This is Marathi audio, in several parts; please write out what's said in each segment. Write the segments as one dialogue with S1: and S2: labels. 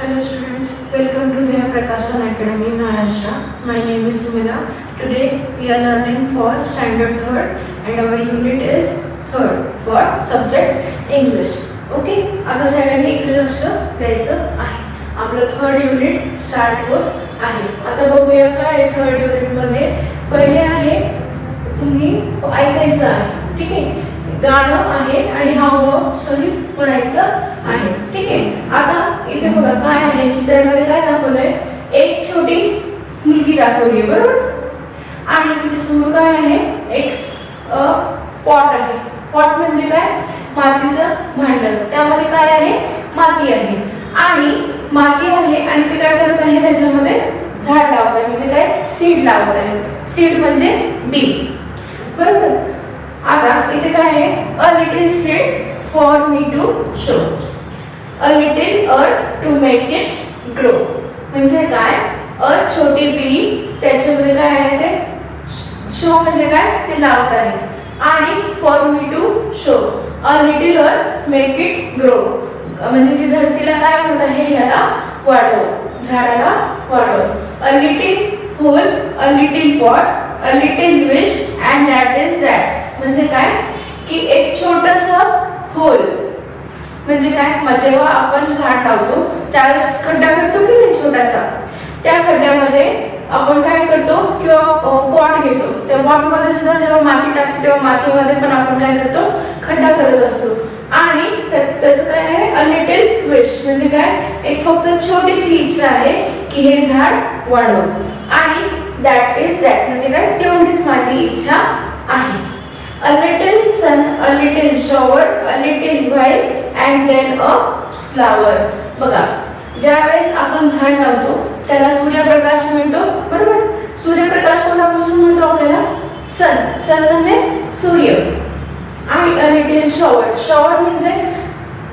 S1: Hello students, welcome to the Prakashan Academy, Maharashtra. My name is Sumira. Today we are learning for standard 3rd and our unit is 3rd for subject English. Okay, आता सगळ्यांनी इंग्लिश लक्ष द्यायचं आहे. आपलं 3rd युनिट स्टार्ट होत आहे. आता बघूया काय 3rd युनिट मध्ये पहिले आहे तुम्ही ऐकायचं आहे. ठीक आहे, गाणं आहे आणि हावभाव सहित म्हणायचं आहे. ठीक आहे, आता इथे बघा काय आहे चित्रामध्ये काय दाखवलंय. एक छोटी मुलगी दाखवली आहे बरोबर, आणि तिच्या समोर काय आहे एक पॉट आहे. पॉट म्हणजे काय, मातीचं भांडण. त्यामध्ये काय आहे, माती आहे आणि माती आहे आणि ती काय करत आहे त्याच्यामध्ये झाड लावत आहे, म्हणजे काय सीड लावत आहे. सीड म्हणजे बी बरोबर. आता इथे काय आहे, a little seed for me to show, a little earth to make it grow. म्हणजे काय, अ छोटी बी त्याच्यामध्ये काय आहे ते शो म्हणजे काय ते लावत आहे, आणि for me to show a little earth make it grow म्हणजे ती धरतीला काय होत आहे याला वाढव, झाडाला वाढव. A little hole, a little pot, a little wish and that is that. म्हणजे काय की एक छोटासा होल म्हणजे काय, जेव्हा आपण झाड लावतो त्यावेळेस खड्डा करतो की नाही छोटासा, त्या खड्ड्यामध्ये आपण काय करतो किंवा पॉट घेतो, त्या पॉटमध्ये सुद्धा जेव्हा माती टाकतो तेव्हा मातीमध्ये पण आपण काय करतो खड्डा करत असतो. आणि त्याचं काय आहे, अ लिटिल विश म्हणजे काय एक फक्त छोटीशी इच्छा आहे की हे झाड वाढव, आणि दॅट इज दॅट म्हणजे काय तेवढीच माझी इच्छा आहे. A little sun, a little shower, a little while and then a flower. बघा, ज्यावेळेस आपण झाड लावतो त्याला सूर्यप्रकाश मिळतो बरोबर. सूर्यप्रकाश कोणापासून मिळतो आपल्याला, सन. सन म्हणजे सूर्य. आणि a little shower, shower म्हणजे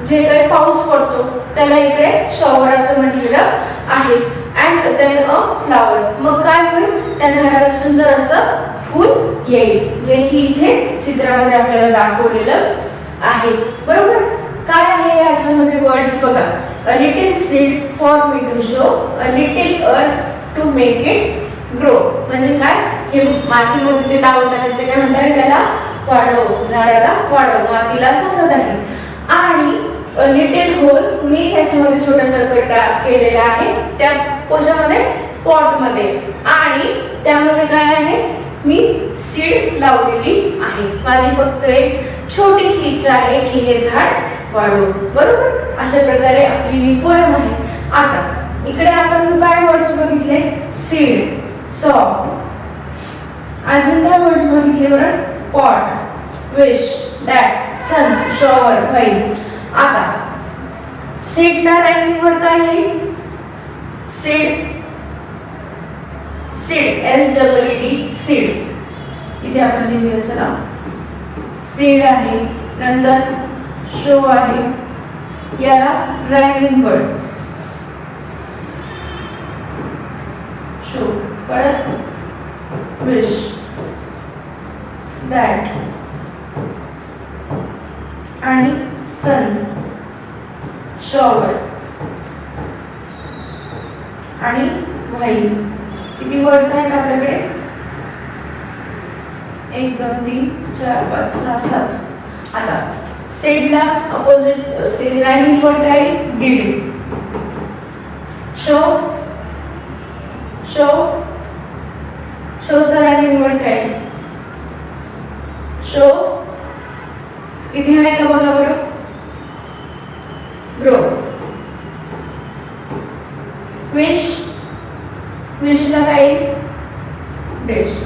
S1: जे काही पाऊस पडतो त्याला इकडे शॉवर असं म्हटलेलं आहे. अँड देन अ फ्लावर, मग काय होईल, त्या झाडाला सुंदर असं फूल येईल, जे की इथे चित्रामध्ये आपल्याला दाखवलेलं आहे बरोबर. काय आहे याच्यामध्ये वर्ड्स बघा, a little seed for me to show, a little earth to make it grow म्हणजे काय, हे मातीमध्ये ते लावत आहेत ते काय म्हणतात त्याला वाढव, झाडाला वाढव, मातीला सांगत आहे. आणि लिटिल होल, मी त्याच्यामध्ये छोटासा खड्डा केलेला आहे त्या कोशामध्ये पॉटमध्ये, आणि त्यामध्ये काय आहे मी सीड लावलेली आहे. माझी फक्त एक छोटीशी इच्छा आहे की हे झाड वाढवू बरोबर. अशा प्रकारे आपली ही पोएम आहे. आता इकडे आपण काय वर्ड्स बघितले, सीड, सॉ, अजून काय वर्ड्स बघितले बरं, pot, wish, that, sun, shower, while. आता सीडला रायमिंग वर्ड काय येईल, सीड, सीड, SEED, सीड. इथे आपण लिहूया चला, सीड आहे, नंतर शो आहे, याला रायमिंग वर्ड शो, परत विश, दॅट आणि सन, शॉवर आणि व्हाईल. किती वर्ड्स आहेत आपल्याकडे, 1 2 3 4 5 6 7. आता सेडला अपोजिट सेड रायमिंग वर्ड काय, डीड. शो, शो, शोचा रायमिंग वर्ड काय, शो. इथे आहे का बघा बरं, ग्रो. विश, विशला काय, dish.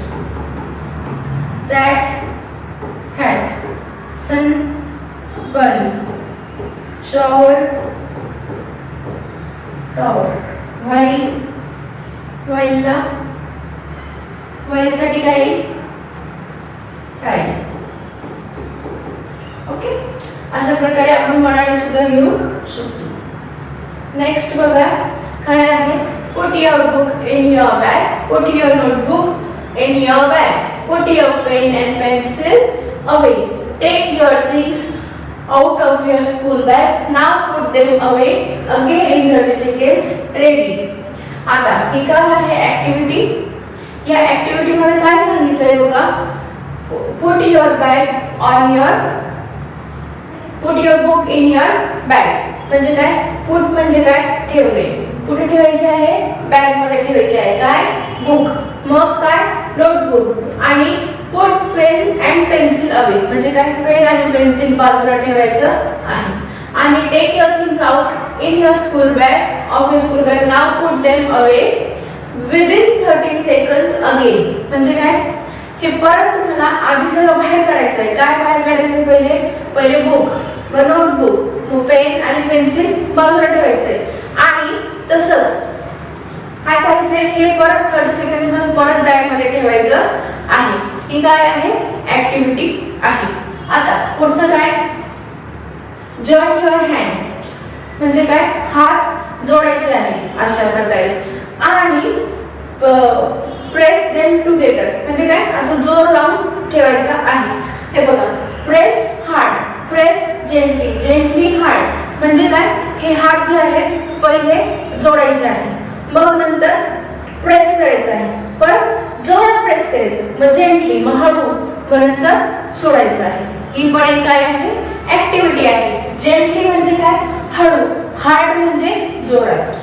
S1: That, hat. Sun, bun. Shower, tower. While, व्हाईलला व्हाईलसाठी काय, काय. ओके, अशा प्रकारे आपण मराठी सुद्धा लिहू शकतो. नेक्स्ट बघा काय आहे, put your book in your bag, put your notebook in your bag, put your pen and pencil away, take your things out of your school bag. Now put them away again in 30 seconds. Ready. आता ही काय आहे ऍक्टिव्हिटी. या ऍक्टिव्हिटी मध्ये काय सांगितलंय बघा, put your book in your bag. म्हणजे काय, put म्हणजे काय, ठेवले. कुठे ठेवायचे आहे, बॅग मध्ये ठेवायचे आहे. काय, बुक. मग काय, नोटबुक. आणि put pen and pencil away म्हणजे काय, पेन आणि पेन्सिल बाजूला ठेवायचं आहे. आणि take your things out in your school bag. Now put them away within 13 seconds again. म्हणजे काय, हे परत तुम्हाला आधी सगळं बाहेर काढायचं आहे. काय बाहेर काढायचं, पहिले बुक, मग नोटबुक, मग पेन आणि पेन्सिल बाजूला ठेवायचंय. आणि तसंच काय करायचंय, हे परत 30 सेकंड्स मध्ये परत बॅग मध्ये ठेवायचं आहे. ही काय आहे, ऍक्टिव्हिटी आहे. आता पुढचं काय, जॉइन युअर हँड म्हणजे काय, हात जोडायचे आहे अशा प्रकारे. आणि प्रेस देम टुगेदर म्हणजे काय, असं जोर लावून ठेवायचा आहे. हे बघा, press hard, press gently hard म्हणजे काय, हे हात जे आहेत पहिले जोडायचे आहे, मग नंतर प्रेस करायचं आहे, परत जोरात प्रेस करायचं, मग जेंटली, मग हळू, मग नंतर सोडायचं आहे. ही पण एक काय आहे, ऍक्टिव्हिटी आहे. जेंटली म्हणजे काय, हळू, हार्ड म्हणजे जोरात,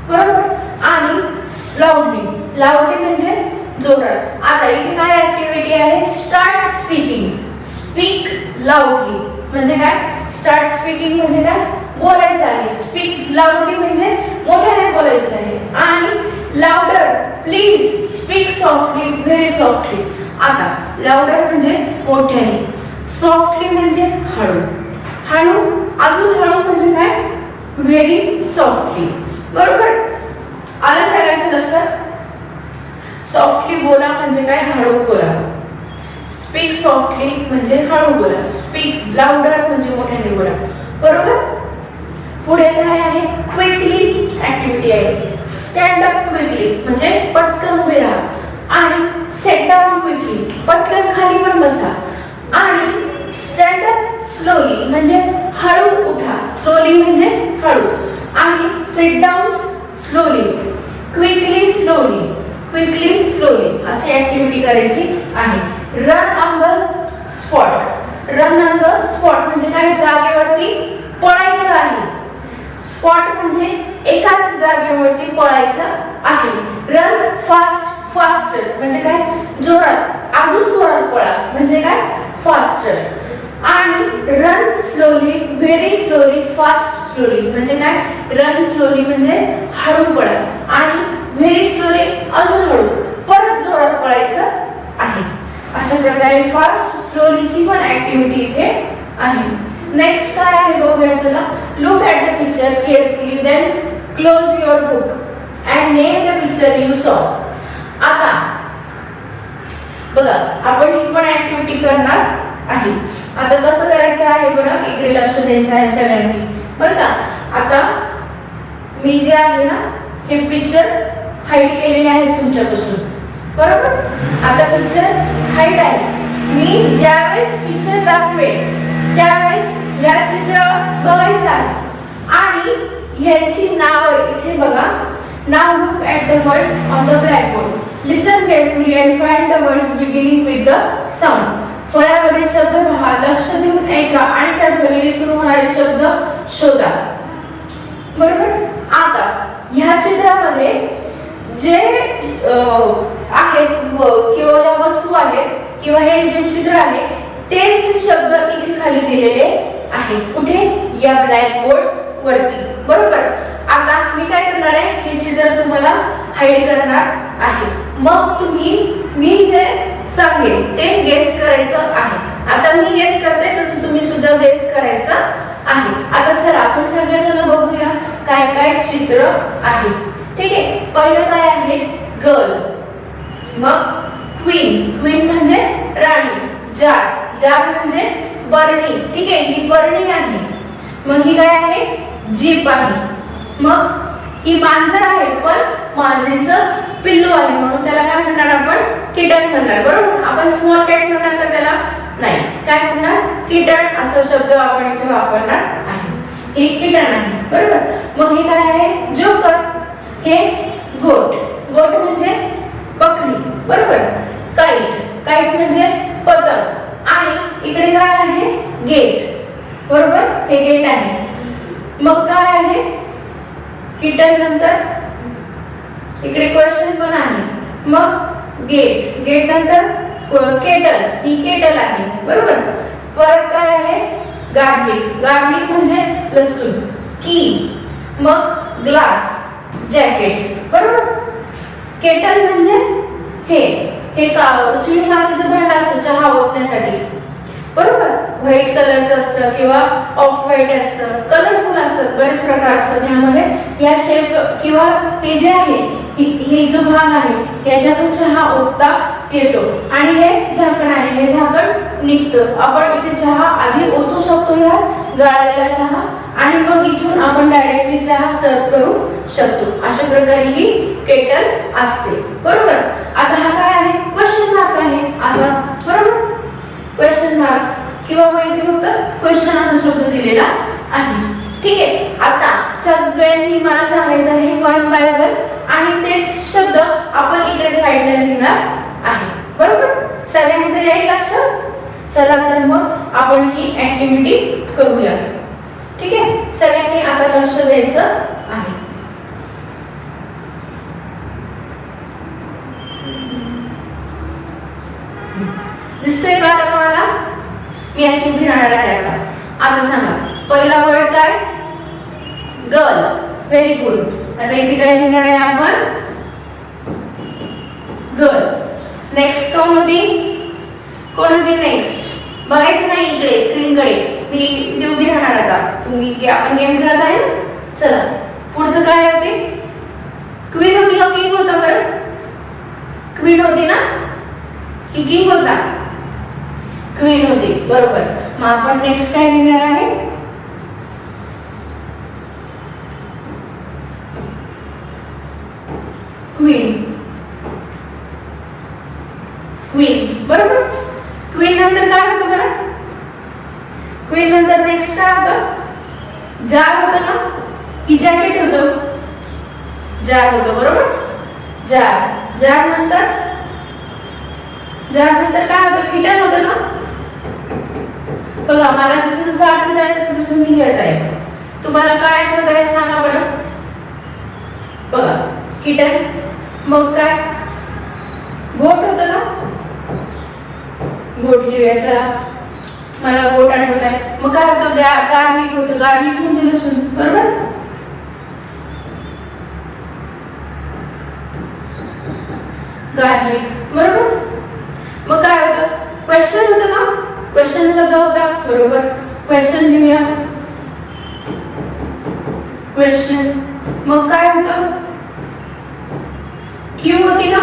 S1: बरोबर. आणि लाऊडली म्हणजे जोरात. आता इथे काय ऍक्टिव्हिटी आहे, स्टार्ट स्पीक लाऊडली म्हणजे काय, स्टार्ट स्पीकिंग म्हणजे काय, बोलायचं आहे. स्पीक लाऊडली म्हणजे मोठ्याने बोलायचं आहे. आणि louder please speak softly, very softly. आता लाऊडर म्हणजे मोठ्याने, सॉफ्टली म्हणजे हळू, अजून हळू म्हणजे काय, व्हेरी सॉफ्टली, बरोबर. आलं सगळ्यांचं लक्षात. सॉफ्टली बोला म्हणजे काय, हळू बोला. स्पीक सॉफ्टली म्हणजे हळू बोला. स्पीक लाऊडर म्हणजे मोठ्याने बोला, बरोबर. पुढे काय आहे, क्विकली ऍक्टिव्हिटी आहे. स्टँड अप क्विकली म्हणजे पटकन उभे राहा. आणि सेट डाऊन क्विकली पटकन खाली पण बसा. आणि स्टँड अप स्लोली म्हणजे हळू उठा, स्लोली म्हणजे हळू. आणि sit down slowly, quickly slowly अशी ऍक्टिव्हिटी करायची आहे. रन ऑन द स्पॉट म्हणजे काय, जागेवरती पळायचं आहे. स्पॉट म्हणजे एकाच जागेवरती पळायचं आहे. रन फास्टर म्हणजे काय, जोरात, अजून जोरात पळा म्हणजे काय, फास्टर. आणि run slowly, very slowly, fast slowly म्हणजे काय, रन स्लोली म्हणजे हळू पळा. आणि व्हेरी स्लोली अजून हळू, परत जोरात पळायचं आहे. अशा प्रकारे फास्ट स्लोलीची पण ऍक्टिव्हिटी इथे आहे. नेक्स्ट काय आहे बघूया चला. Look at the picture carefully, then close your book and name the picture you saw. आता बघा, आपण ही पण ऍक्टिव्हिटी करणार आहे. आता कसं करायचं आहे बरं, इकडे लक्ष द्यायचं आहे सगळ्यांनी, बरं का. आता मी जे आहे ना, हे पिक्चर हाईड केलेले आहेत तुमच्यापासून, बरोबर. आता पिक्चर हाईड आहे. मी ज्यावेळेस पिक्चर दाखवेन त्यावेळेस या चित्र बघायचं आहे. आणि ह्याची नाव इथे बघा. नाव look at the words on the blackboard. Listen carefully and find the words beginning with the sound. फळ्यावरील शब्द पहा, लक्ष देऊन ऐका आणि त्या ध्वनीने सुरू होणारे शब्द शोधा, बरोबर. आता ह्या चित्रामध्ये जे आहेत किंवा ज्या वस्तू आहेत किंवा हे जे चित्र आहे तेच शब्द इथे खाली दिलेले आहेत. कुठे, या ब्लॅकबोर्ड वरती, बरोबर. आता मी काय करणार आहे, हे चित्र तुम्हाला हाईड करणार आहे. मग तुम्ही मी जे सांगेन ते गेस करायचं आहे. आता मी गेस करते तसं तुम्ही सुद्धा गेस करायचं आहे. आता चला आपण सगळेजण बघूया काय काय चित्र आहे. ठीक आहे. पहिलं काय आहे, गर्ल. मग क्वीन म्हणजे राणी. जार म्हणजे बरणी. ठीक आहे, ही बरणी आहे. मग ही काय आहे, जीप आहे. मग ही मांजर आहे, पण मांजरीचं पिल्लू आहे म्हणून त्याला काय म्हणणार आपण, किटन म्हणणार, बरोबर. आपण स्मॉल कॅट म्हणणार तर त्याला नाही. काय करणार? कीटन असा शब्द आपण इथे वापरणार आहे. हे कीटन आहे, बरोबर. मग हे काय आहे? जोकर. हे गोट. गोट म्हणजे बकरी, बरोबर. काईट. काईट म्हणजे पतंग. आणि इकडे काय आहे? गेट, बरोबर. हे गेट आहे. मग काय आहे? कीटन नंतर इकडे क्वेश्चन पण आहे. मग गेट. गेट नंतर केटल. ही केटल आहे, बरोबर. परत काय आहे? गार्लिक. गार्लिक म्हणजे लसूण. की. मग ग्लास. जॅकेट, बरोबर. केटल म्हणजे हे चिनी मातीचं भांड असतं चहा ओतण्यासाठी, बरोबर. व्हाईट कलरचं असतं किंवा ऑफ व्हाईट असतं, कलरफुल असतात, बरेच प्रकार असतात यामध्ये. या शेप किंवा हे जे आहे, हे जो भाग आहे याच्यातून चहा ओतता येतो. आणि हे झाकण आहे, हे झाकण निघतं. आपण इथे चहा आधी ओतू शकतो, या गाळलेला चहा, आणि मग इथून आपण डायरेक्टली चहा सर्व करू शकतो. अशा प्रकारे ही केटल असते, बरोबर. आता हा काय आहे? क्वेश्चन मार्क आहे असा, बरोबर. क्वेश्चन मार्क किंवा मग इथे फक्त क्वेश्चन असा शब्द दिलेला आहे. ठीक आहे. आता सगळ्यांनी मला सांगायचं आहे वन बाय वन, आणि तेच शब्द आपण इकडे साईडला लिहिणार आहे, बरोबर. सगळ्यांचं येईल लक्षात? चला तर मग आपण ही ऍक्टिव्हिटी करूया. ठीक आहे. सगळ्यांनी आता लक्ष द्यायचं आहे. दिसतंय का तुम्हाला? मी अशी उभी राहणार आहे. आता सांगा, पहिला वर्ड काय? गर्ल. Very good. आता इथे काय लिहिणार आहे आपण? गर्ल. नेक्स्ट कोण होती? नेक्स्ट? बघायचं नाही इकडे स्क्रीनकडे, मी इथे उभी राहणार. आता तुम्ही आपण गेम खेळत आहे ना. चला पुढचं काय होते? क्वीन होती का किंग होता? बरं, क्वीन होती ना की किंग होता? क्वीन होती, बरोबर. मग आपण नेक्स्ट काय लिहिणार आहे? क्वीन. क्वीन, बरोबर. क्वीन नंतर काय होतं बरं? क्वीन नंतर नेक्स्ट काय होतं? जार होतं ना की जॅकेट होतं? जार होतं, बरोबर. जार. जार नंतर काय होतं? किटन होतं ना. बघा, मला जसं जसं आठवत आहे तसं तसं मी लिहित आहे. तुम्हाला काय आठवत आहे सांगा बरं. बघा, किटन. मग काय? गोट होतं ना. गोट लिहायचा. मला गोट आठवत आहे. मग काय होतं? गार्लिक होतं. गार्लिक म्हणजे लसूण, बरोबर. गार्लिक, बरोबर. मग काय होतं? क्वेश्चन होतं ना. क्वेश्चन शब्द होता, बरोबर. क्वेश्चन लिहूया. क्वेश्चन. मग काय होतं? क्यू होती ना.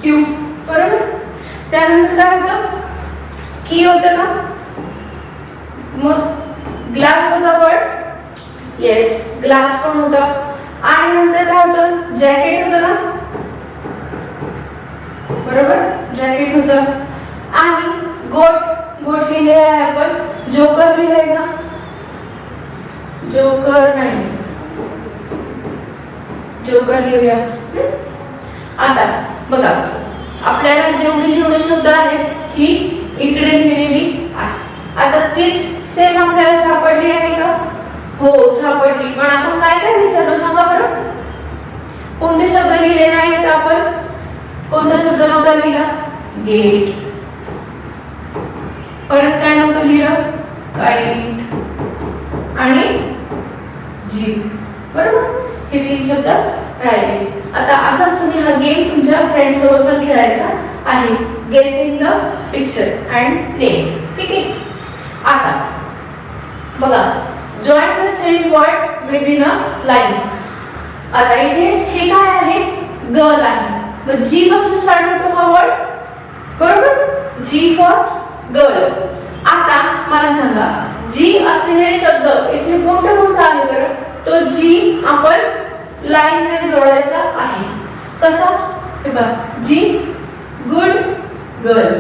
S1: क्यू, बरोबर. त्यानंतर काय होतं? की होतं ना. मग ग्लास होता पण, येस, ग्लास पण होता. आणि नंतर काय होतं? जॅकेट होतं ना, बरोबर. जॅकेट होतं. आणि गोट लिहिले आहे आपण. जोकर लिहिले ना. जोकर नाही, जोकर लिहूया. आता बघा, आपल्याला जेवढे शब्द आहेत ही इकडे लिहिलेली आहे. आता तीच सेम आपल्याला सापडली आहे का? हो, सापडली. पण आपण काय काय विसरलो सांगा बरं. कोणते शब्द लिहिले नाहीत आपण? कोणता शब्द नव्हता लिहिला? गेट. परत काय नव्हतं लिहिलं? काईट आणि जीप, बरोबर. हे 3 शब्द राहिले. आता असाच तुम्ही हा गेम तुमच्या फ्रेंड सोबत पण खेळायचा आहे. गेसिंग द पिक्चर अँड नेम. ठीक आहे. आता बघा, join the same word within a line. आता इथे हे काय आहे? गर्ल आहे. मग जी पासून स्टार्ट होतो हा वर्ड, बरोबर. जी फॉर गर्ल. आता मला सांगा, जी असलेले शब्द इथे कोणता कोणता आहे बरं? तो जी आपण लाईनने जोडायचा आहे. कसा? हे बघा, जी गुड गर्ल.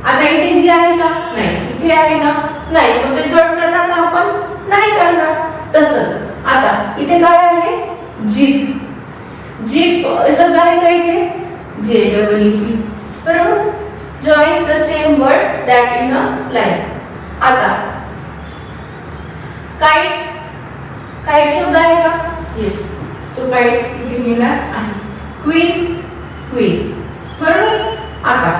S1: आता इथे जी आहे का? नाही. इथे आहे ना? नाही. मग ते जोड करणार का आपण? नाही करणार. तसंच आता इथे काय आहे? जीप. जीप शब्द आहे का इथे? JEEP. बरोबर? Join the same word that in a line. आता काइट. काइट शब्द आहे का? येस. तो काइट इथे गेला आहे. क्वीन. क्वीन. बरोबर? आता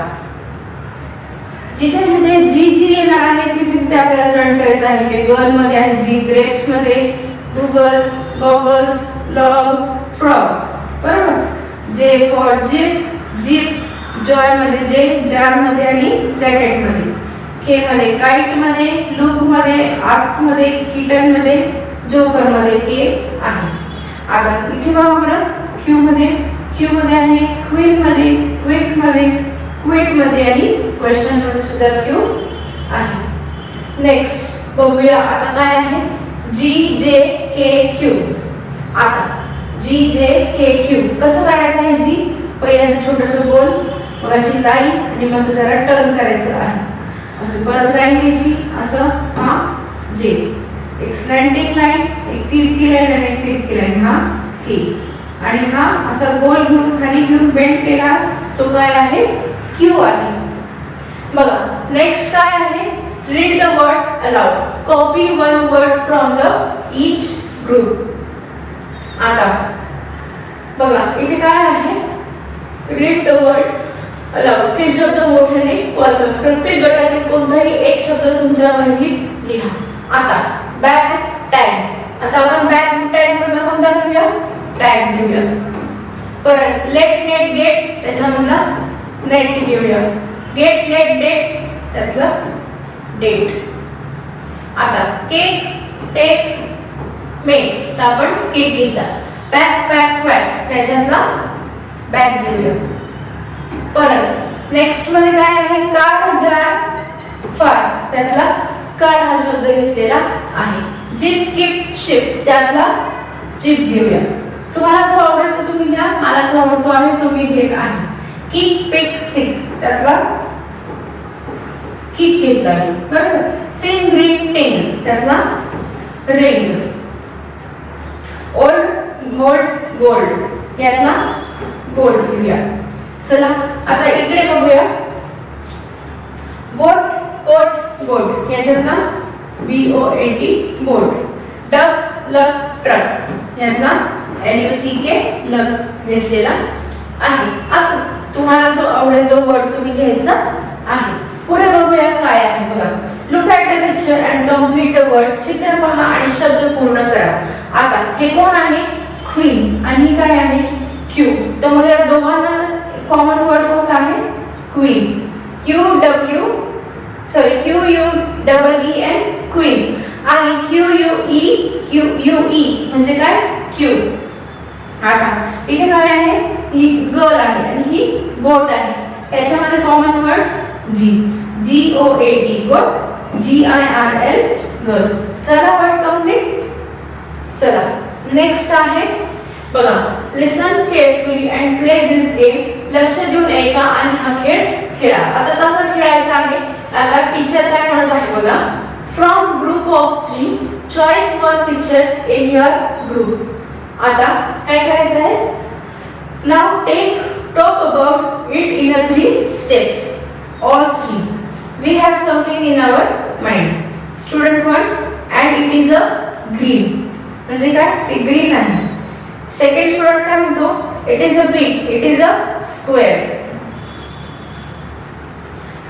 S1: जिथे जिथे जी जी येणार आहे तिथे तिथे आपल्याला जॉईन करायचं आहे. की गर्ल मध्ये आहे जी, ग्रेप्स मध्ये गुगल्स, गॉगल्स, लॉग, फ्रॉग. बरोबर? J for jeep, jeep. Joy मध्ये जे, जार मध्ये आणि जॅकेट मध्ये. के मध्ये काइट मध्ये, लुक मध्ये, आस्क मध्ये, किटन मध्ये, जोकर मध्ये के आहे. आता इथे बघा बरं, क्यू मध्ये आहे, क्वीन मध्ये, क्विक मध्ये, क्विट मध्ये आणि क्वेश्चन मध्ये सुद्धा क्यू आहे. नेक्स्ट बघूया आता काय आहे? GJKQ. आता GJKQ कसं काढायचं आहे? जी पहिले असं छोटंसं गोल, मग अशी लाईन आणि मग असं जरा टर्न करायचं आहे. असं परत लाईन घ्यायची, असं हा जे, एक स्लॅन्टिंग लाईन, एक तिरकी लाईन आणि एक तिरकी लाईन, हा के. आणि हा असा गोल घेऊन खाली घेऊन बेंड केला, तो काय आहे? क्यू आहे. बघा नेक्स्ट काय आहे? Read the word allowed. Copy one word from the each group. आता बघा इथे काय आहे? Read the word allowed. ते शब्द मोठ्याने वाचा. प्रत्येक गटातील कोणताही एक शब्द तुमच्या वहीत लिहा. आता बॅग, टॅग. आता आपण बॅग, टॅग मधला कोणता घेऊया? टॅग घेऊया. परत लेट, नेट, गेट त्याच्यामधला नेट घेऊया. गेट, लेट, डेट त्यातला डेट. आता केक, टेक, मेक तर आपण केक घेतला. बॅग, पॅक, वॅक त्याच्यातला बॅग घेऊया. परत नेक्स्ट मध्ये काय आहे? कार, जार, फार त्यातला कार हा शब्द घेतलेला आहे. जीप, कीप, शिप त्यातला जीप घेऊया. तुम्हाला जो आवडतो तुम्ही घ्या, मला जो आवडतो आहे तो मी घेत आहे. किक, पिक, सिक त्यातला किक घेतला आहे. बरोबर? सिंग, ग्रीन, टिंग त्यातला रिंग. ओल्ड, गोल्ड, गोल्ड यातला गोल्ड घेऊया. चला आता इकडे बघूया. बोट, कोट, गोट याच्यातला BOAT बोट. डक, लक, ट्रक यातला LUCK लक घेतलेला आहे. असंच तुम्हाला जो आवडेल तो वर्ड तुम्ही घ्यायचा आहे. पुढे बघूया काय आहे. बघा, look at the picture and complete the word. चित्र पहा आणि शब्द पूर्ण करा. आता हे कोण आहे? क्वीन. आणि काय आहे? क्यू. तर मग या दोघांना कॉमन वर्ड कोणता आहे? क्वीन. QUEEN queen. आणि QUE म्हणजे काय? क्यू. आता इथे काय आहे? ही गर्ल आहे आणि ही गोट आहे. त्याच्यामध्ये common word G. GOAT goat. GIRL girl. चला वर्ड कंप्लीट. चला नेक्स्ट आहे बघा, listen carefully and play this game. लक्ष देऊन ऐका आणि हा खेळ खेळा. आता कसं खेळायचं आहे? आता टीचर काय म्हणत आहे बघा. From group of 3 choice one picture in your group. आता काय करायचं आहे? Now talk about it in 3 steps. All 3. We have something in our mind. Student 1 and it is a green. म्हणजे काय? ते ग्रीन आहे. सेकंड स्टुडंट काय म्हणतो? It is a big. It is a square.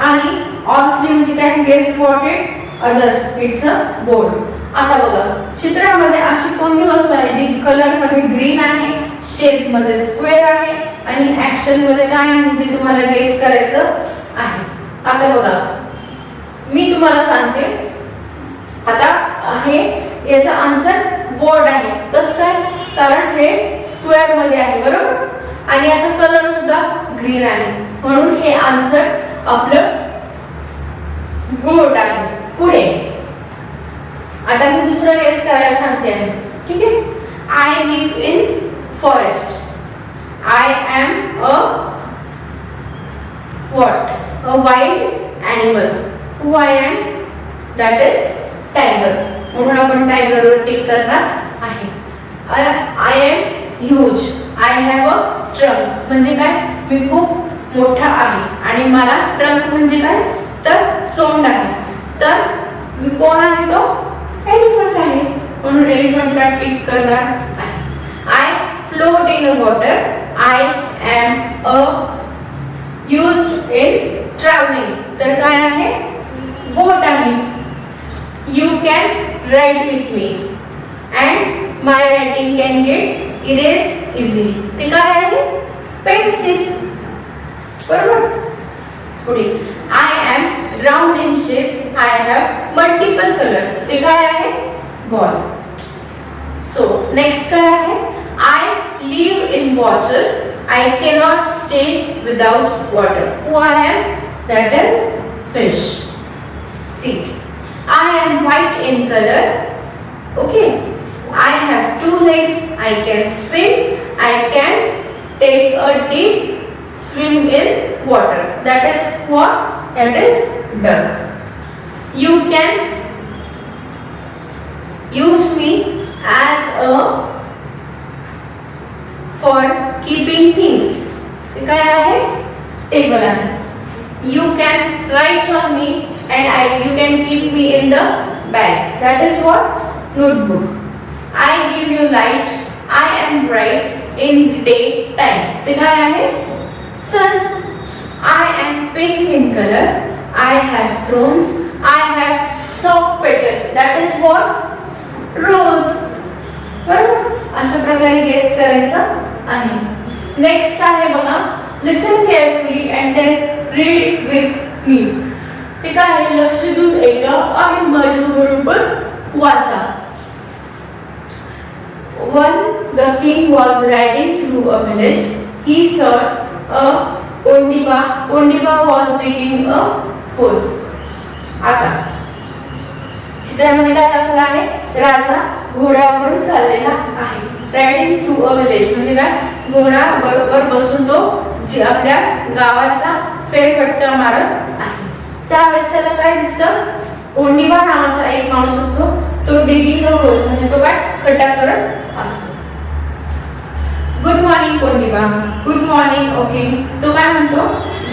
S1: आणि ऑल 3 म्हणजे काय? Guess what it others. It's a board. आता बघा चित्रामध्ये अशी कोणती वस्तू आहे जी कलर मध्ये ग्रीन आहे, शेप मध्ये स्क्वेअर आहे आणि ऍक्शन मध्ये काय आहे जे तुम्हाला गेस करायचं आहे. आता बघा मी तुम्हाला सांगते. आता आहे याचा आन्सर बोर्ड आहे. कसं काय? कारण हे स्क्वेअर मध्ये आहे. बरोबर? आणि याचा कलर सुद्धा ग्रीन आहे म्हणून हे आन्सर आपलं बोर्ड आहे. पुढे आता मी दुसरं गेस करायला सांगते आहे, ठीक आहे. I live in forest. I am a what? A wild animal. Who I am? That is tiger. म्हणून आपण टायगर वर टिक करणार आहे. I am huge. I have a trunk. म्हणजे काय? मी खूप मोठा आहे आणि मला ट्रंक म्हणजे काय? तर सोंड आहे. तर मी कोण आहे तो? एलिफंट आहे. म्हणून एलिफंटला टिक करणार आहे. I float in a water. I am a used in traveling. तर काय आहे? बोट आहे. You can write with me and my writing can get erased easily. ते काय आहे? पेन्सिल. बरोबर. पुढे I am round in shape. I have multiple color. ते काय आहे? बॉल. So next काय आहे? I live in water. I cannot stay without water. Who I am? That is fish. See, I am white in color. Okay. I have two legs. I can swim. I can take a deep swim in water. That is what? That is duck. You can use me as a for keeping things. ते काय आहे? टेबल आहे. You can write on me and you can keep me in the bag. That is what? Notebook. I give you light. I am bright in the daytime. ते काय आहे? Sun. I am pink in color. I have thorns. I have soft petal. That is what? Rose. बरोबर. अशा प्रकारे गेस करायचं आहे. नेक्स्ट आहे बघा, listen carefully and then read with me. ते काय आहे? लक्ष देऊन ऐका आणि माझ्या बरोबर वाचा. One the king was riding through a village. He saw a Kondiba. Kondiba was digging a hole. आता चित्रामध्ये काय दाखवलं आहे? राजा घोड्यावरून चाललेला आहे. रायडिंग थ्रू अ विलेज म्हणजे काय? घोडा बरोबर बसून तो आपल्या गावाचा फेरफटका मारत आहे. त्यावेळेस त्याला काय दिसतं? कोंडिबा नावाचा एक माणूस असतो. तो डिगिंग अ होल म्हणजे तो काय? खड्डा करत असतो. Good morning Kondiba. Good morning. Okay. तो काय म्हणतो?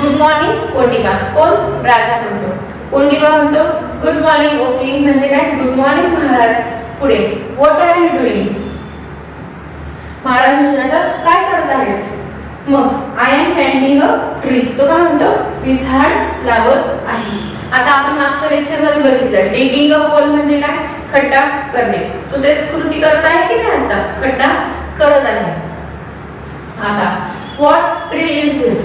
S1: Good morning Kondiba. कोण? राजा म्हणतो. कोंडिबा म्हणतो गुड मॉर्निंग. ओके म्हणजे काय? Good morning Maharaj. पुढे व्हॉट आर यू डुइंग? महाराज विचारतात काय करत आहेस? मग I am planting a tree. तो काय म्हणतो? मी झाड लावत आहे. आता आपण मागच्या लेक्चर मध्ये बघितलं डिगिंग अ होल म्हणजे काय? खड्डा करणे. तो तेच कृती करत आहे की नाही? आता खड्डा करत आहे. आता व्हॉट ट्री इज दिस?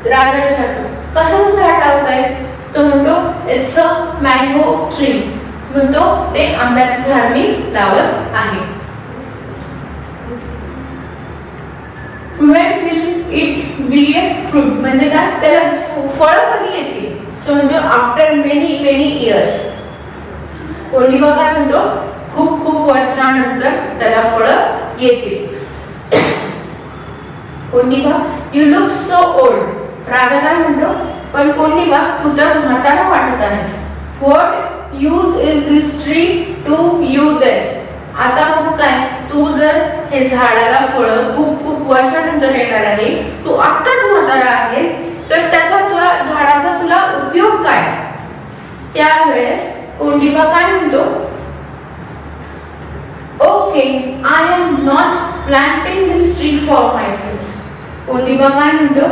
S1: राजा विचारतो कशाचं झाड लावत आहेस? तो म्हणतो इट्स अ मँगो ट्री. म्हणतो ते आंब्याचे झाड मी लावत आहे. When will it bear fruit? म्हणजे काय? त्याला फळ कधी येते? तो म्हणतो आफ्टर मेनी इयर्स. कोंडिबा काय म्हणतो? खूप वर्षानंतर त्याला फळ येतील. Kondiba you look so old. राजा काय म्हणतो? पण कोंडिबा तू तर म्हातारा वाटत आहेस. What use is this tree to you then? आता मग काय? तू जर हे झाडाला फळ खूप वर्षानंतर येणार आहे, तू आत्ताच म्हातारा आहेस, तर त्याचा झाडाचा तुला उपयोग काय? त्यावेळेस कोंडिबा काय म्हणतो? Okay I am not planting this tree for myself. Kondiba काय म्हणतो?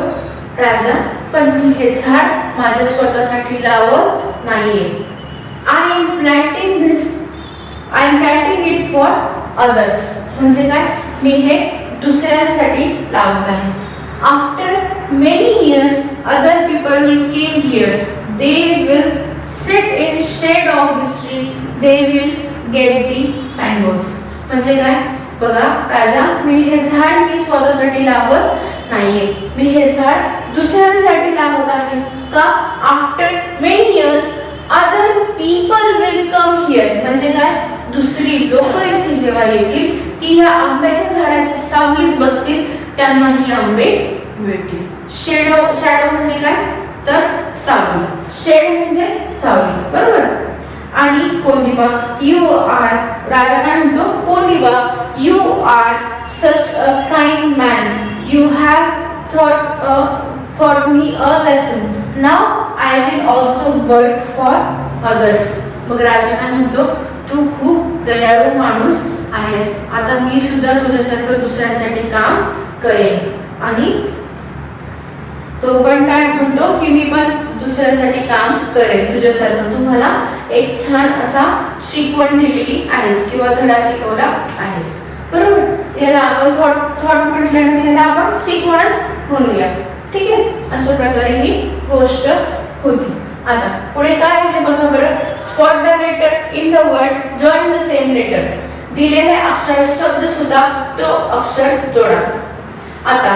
S1: राजा पण मी हे झाड माझ्या स्वतःसाठी लावत नाहीये. I am planting it for others. म्हणजे काय? मी हे दुसऱ्यांसाठी लावत आहे. After many years other people will came here. They will sit in shade of this tree. They will get the mangoes. म्हणजे काय? बघा राजा मी हे झाड मी स्वतःसाठी लावत नाहीये. मी हे झाड दुसऱ्यांसाठी लावत आहे. का? After many years other people will come here म्हणजे काय, दुसरी लोक इथे जेव्हा येतील ती या आंब्याच्या झाडाच्या सावलीत बसतील, त्यांना ही आंबे मिळतील. शॅडो म्हणजे काय तर सावली, शेड म्हणजे सावली, बरोबर. आणि कोणिबा यू आर, राजा काय म्हणतो Kondiba you are such a kind man, you have taught me a lesson, now I will also work for others. मग राजा काय म्हणतो तू खूप दयाळू माणूस आहेस, आता मी सुद्धा तुझ्यासारखं दुसऱ्यांसाठी काम करेन. आणि तो पण काय म्हणतो की मी पण दुसऱ्यासाठी काम करेन तुझ्यासारखं, तुम्हाला एक छान असा शिकवण दिलेली आहेस किंवा धडा शिकवला आहेस, बरोबर. याला आपण थॉट म्हटल्याने याला आपण शिकवणच म्हणूया, ठीक आहे. अशा प्रकारे ही गोष्ट होती. आता पुढे काय आहे बघा बरं, spot the letter in the word, join the same letter. दिलेले अक्षर शब्द सुद्धा तो अक्षर जोडा. आता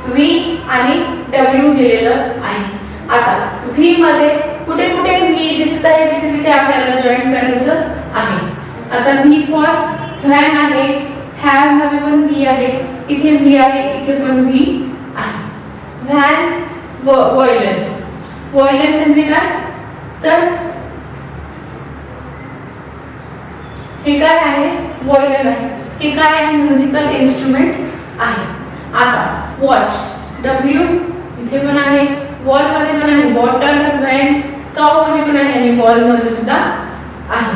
S1: व्ही आणि डब्ल्यू दिलेलं आहे. आता व्ही मध्ये कुठे कुठे व्ही दिसत आहे तिथे तिथे आपल्याला जॉईन करायचं आहे. आता व्ही फॉर व्हॅन आहे, हॅव मध्ये पण व्ही आहे, इथे व्ही आहे, इथे पण व्ही आहे. व्हॅन वॉयलन, वॉयलन म्हणजे काय तर हे काय आहे वॉयलन आहे, हे काय आहे म्युझिकल इन्स्ट्रुमेंट आहे. आता वॉच, डब्ल्यू इथे पण आहे, वॉल मध्ये पण आहे, बॉटल, व्हॅन, काउ मध्ये पण आहे आणि बॉल मध्ये सुद्धा आहे.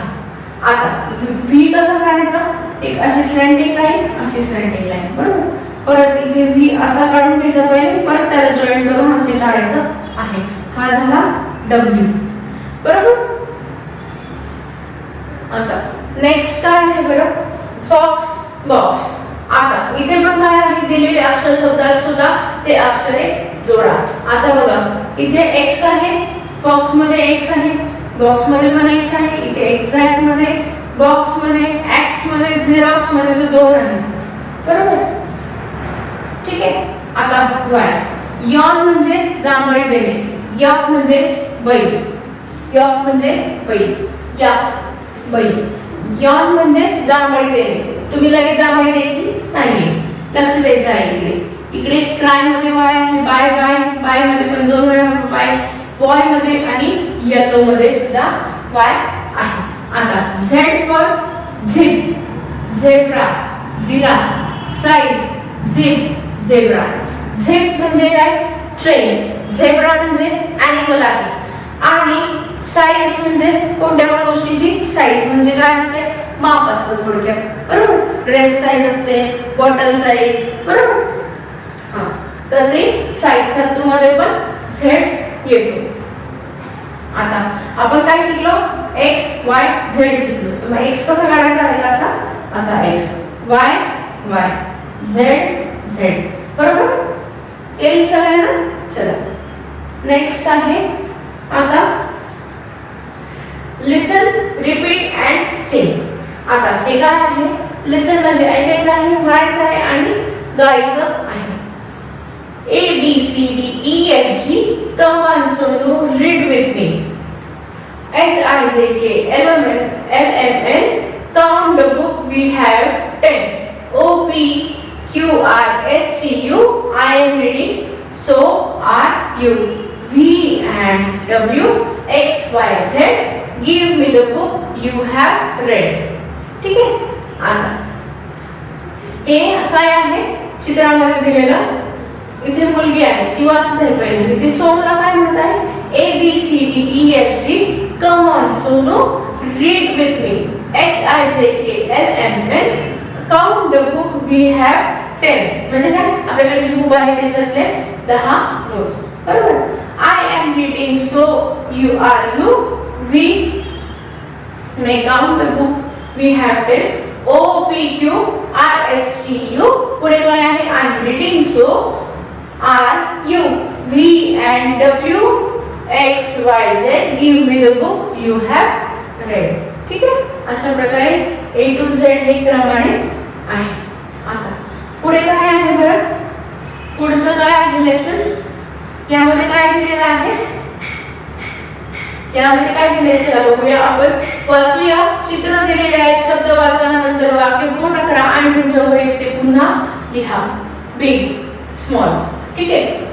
S1: आता व्ही कसं काढायचं, एक अशी स्लॅन्टिंग लाईन, अशी स्लॅन्टिंग लाईन, बरोबर. परत इथे व्ही असा काढून घ्यायचा पाहिजे, परत त्याला जॉईन करून असे काढायचं आहे. हा झाला डब्ल्यू, बरोबर. आता नेक्स्ट काय आहे बरं, फॉक्स, बॉक्स. आता इथे पण काय आहे दिलेले अक्षर शब्दात सुद्धा ते अक्षरे जोडा. आता बघा इथे एक्स आहे, फॉक्स मध्ये एक्स आहे, बॉक्स मध्ये पण एक्स आहे, इथे एक्झॅक्ट मध्ये, बॉक्स मध्ये, एक्स मध्ये, झेरॉक्स मध्ये तर दोन आहे, बरोबर, ठीक आहे. आता वाय, यॉन म्हणजे जांभळी देणे, यॉक म्हणजे बैल, यॉक म्हणजे बैल, याक बैल, यॉन म्हणजे जांभळी देणे. तुम्ही लगेच जांभळी द्यायची नाही, लक्ष द्यायचं आहे इकडे. इकडे क्राय मध्ये वाय आहे, बाय बाय, बाय मध्ये पण दोन वेळा बाय, बॉय मध्ये आणि येलो मध्ये सुद्धा वाय आहे. आता Z for zip, zebra, jeera, size, zip, zebra. Zip म्हणजे काय ट्रेन, झेब्रा म्हणजे ॲनिमल आहे आणि साईज म्हणजे कोणत्या पण गोष्टीची साईज म्हणजे काय असते माप असतं थोडक्यात, बरोबर. ड्रेस साईज असते, बॉटल साईज, बरोबर. हा तर ते साईजचा तुम्हाला पण झेड येतो. आता आपण काय शिकलो, एक्स वाय झेड शिकलो. तर मग एक्स कसा काढायचा आहे का असा, असा x, Y Y, Z Z, बरोबर. येईल सगळ्यांना. चला नेक्स्ट आहे आता लिसन, रिपीट अँड सिंग. आता हे काय आहे, लिसन म्हणजे ऐकायचं आहे, म्हणायचं आहे आणि गायचं आहे. A B C D E F G, come on Sonu, read with me. H I J K L M N, count the book we have 10. O P Q R S T U, I am reading, so are you. V and W X Y Z, give me the book you have read. ठीक आहे. आता हे काय आहे चित्रामध्ये दिलेलं, इथे मुलगी आहे ती वाचत आहे पहिले, ती सोनूला काय म्हणत आहे A B C D E F G, come on Sonu, read with me. H I J K L M N, count the book we have 10. म्हणजे काय आपल्याकडे जी बुक आहे त्याच्यातले 10 रोज, बरोबर. I am reading, so you are you. We may count the book we have 10. O P Q R S T U, पुढे काय आहे I am reading, so are you. V and W X Y Z, give me the book you have read. ठीक आहे. अशा प्रकारे A to Z हे क्रमाने आहे. आता पुढे काय आहे बरं, पुढचं काय आहे लेसन, यामध्ये काय दिलेलं आहे यामध्ये काय दिले चला बघूया आपण. वाचूया. चित्र दिलेले आहेत, शब्द वाचा, नंतर वाक्य पूर्ण करा आणि तुमच्या वहीत ते पुन्हा लिहा. Big, small. ठीक आहे.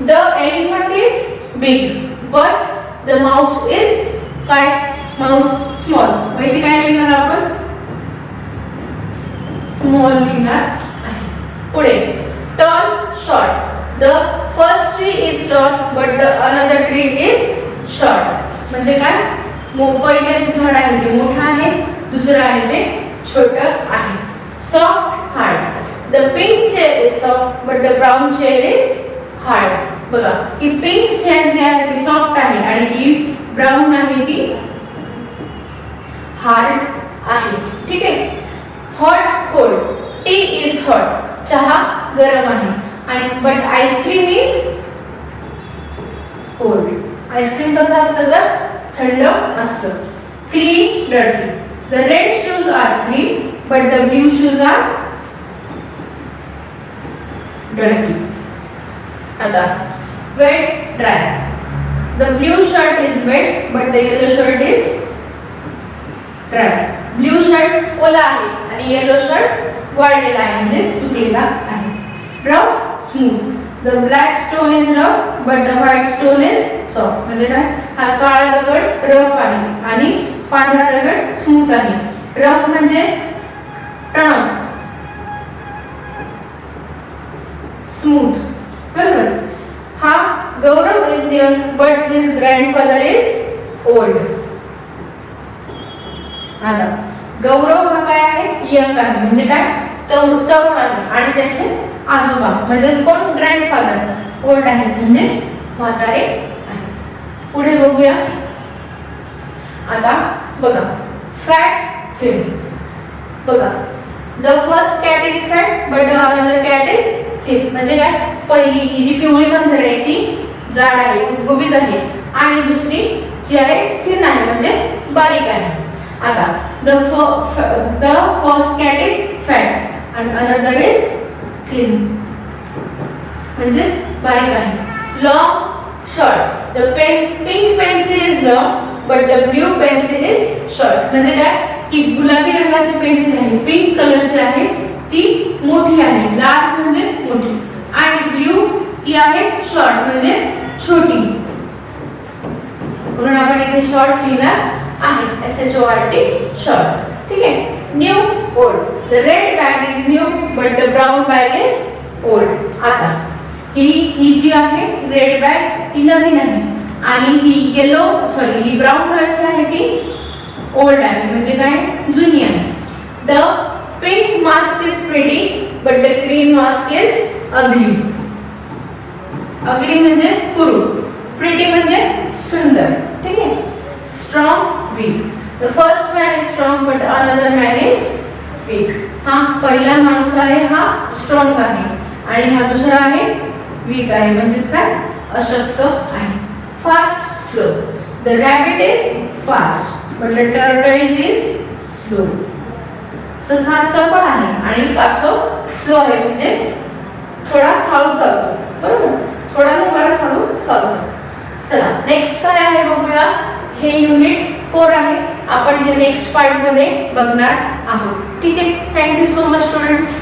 S1: The elephant is big, but the mouse is काय? Mouse small. वैती काय लिहिणार आपण? Small लिहिणार आहे. पुढे tall, short. The first tree is tall, but the another tree is short. म्हणजे काय? पहिलं जे झाड आहे ते मोठं आहे, दुसरं आहे ते छोटं आहे. Soft, hard. The pink chair is soft, but the brown chair is hard. बघा ही पिंक चेअर जी आहे ती सॉफ्ट आहे आणि ही ब्राऊन आहे ती हार्ड आहे. ठीक आहे. Hot, cold. Tea is hot. चहा गरम आहे आणि but ice cream is cold. Ice cream कसं असतं तर थंड असतं. Clean, dirty. The red shoes are clean, but the blue shoes are dirty. आता wet, dry. The blue shirt is wet, but the yellow shirt is dry. Blue shirt ओला आहे आणि yellow shirt वाळलेला आहे म्हणजे सुकलेला आहे. Rough, smooth. The black stone is rough, but the white stone is soft. म्हणजे काय? हा काळा दगड रफ आहे आणि पांढरा दगड स्मूथ आहे. रफ म्हणजे टणक, स्मूथ. बरोबर. हा Gaurav is young but his grandfather is old. आता गौरव हा काय आहे? यंग आहे म्हणजे काय? तरुण आहे आणि त्याचे आजोबा म्हणजे कोण? ग्रँडफादर ओल्ड आहे म्हणजे म्हातारे आहे. पुढे बघूया. आता बघा फॅट, थिन. बघा the first cat is fat but the another cat is thin. म्हणजे काय? पहिली ही जी पिवळी मांजर आहे ती जाड आहे, गुबगुबीत आहे आणि दुसरी जी आहे थिन आहे म्हणजे बारीक आहे. आता the first cat is fat and another is thin म्हणजे बारीक आहे. long, short. The pink pencil is long but the blue pencil is short. म्हणजे काय की गुलाबी रंगाची पेन्सिल आहे, पिंक कलरची आहे, ती मोठी आहे. लार्ज म्हणजे मोठी आणि ब्ल्यू ही आहे शॉर्ट म्हणजे छोटी. म्हणून आपण इथे शॉर्ट लिहिणार आहे. SHORT short. ठीक आहे. New, old. The red bag is new but the brown bag is old. आता ही जी आहे रेड बॅग ही नवीन आहे आणि ही ही ब्राउन कलरची आहे ती ओल्ड आहे म्हणजे काय? जुनी आहे. The pink mask is pretty but the green mask is ugly. Ugly म्हणजे कुरूप, प्रिटी म्हणजे सुंदर. ठीक आहे. Strong, weak. The first man is strong but another man is weak. हा पहिला माणूस आहे हा स्ट्रॉंग आहे आणि हा दुसरा आहे वीक आहे म्हणजे काय? अशक्त आहे. Fast, slow. The rabbit is fast but the tortoise is slow. ससा चपळ आहे आणि कासव स्लो आहे म्हणजे थोडा हळू चालतो. बरोबर. थोडा बराच हळू चालतो. चला नेक्स्ट काय आहे बघूया. हे युनिट 4 आहे. आपण हे नेक्स्ट पार्ट मध्ये बघणार आहोत. ठीक आहे. Thank you so much students.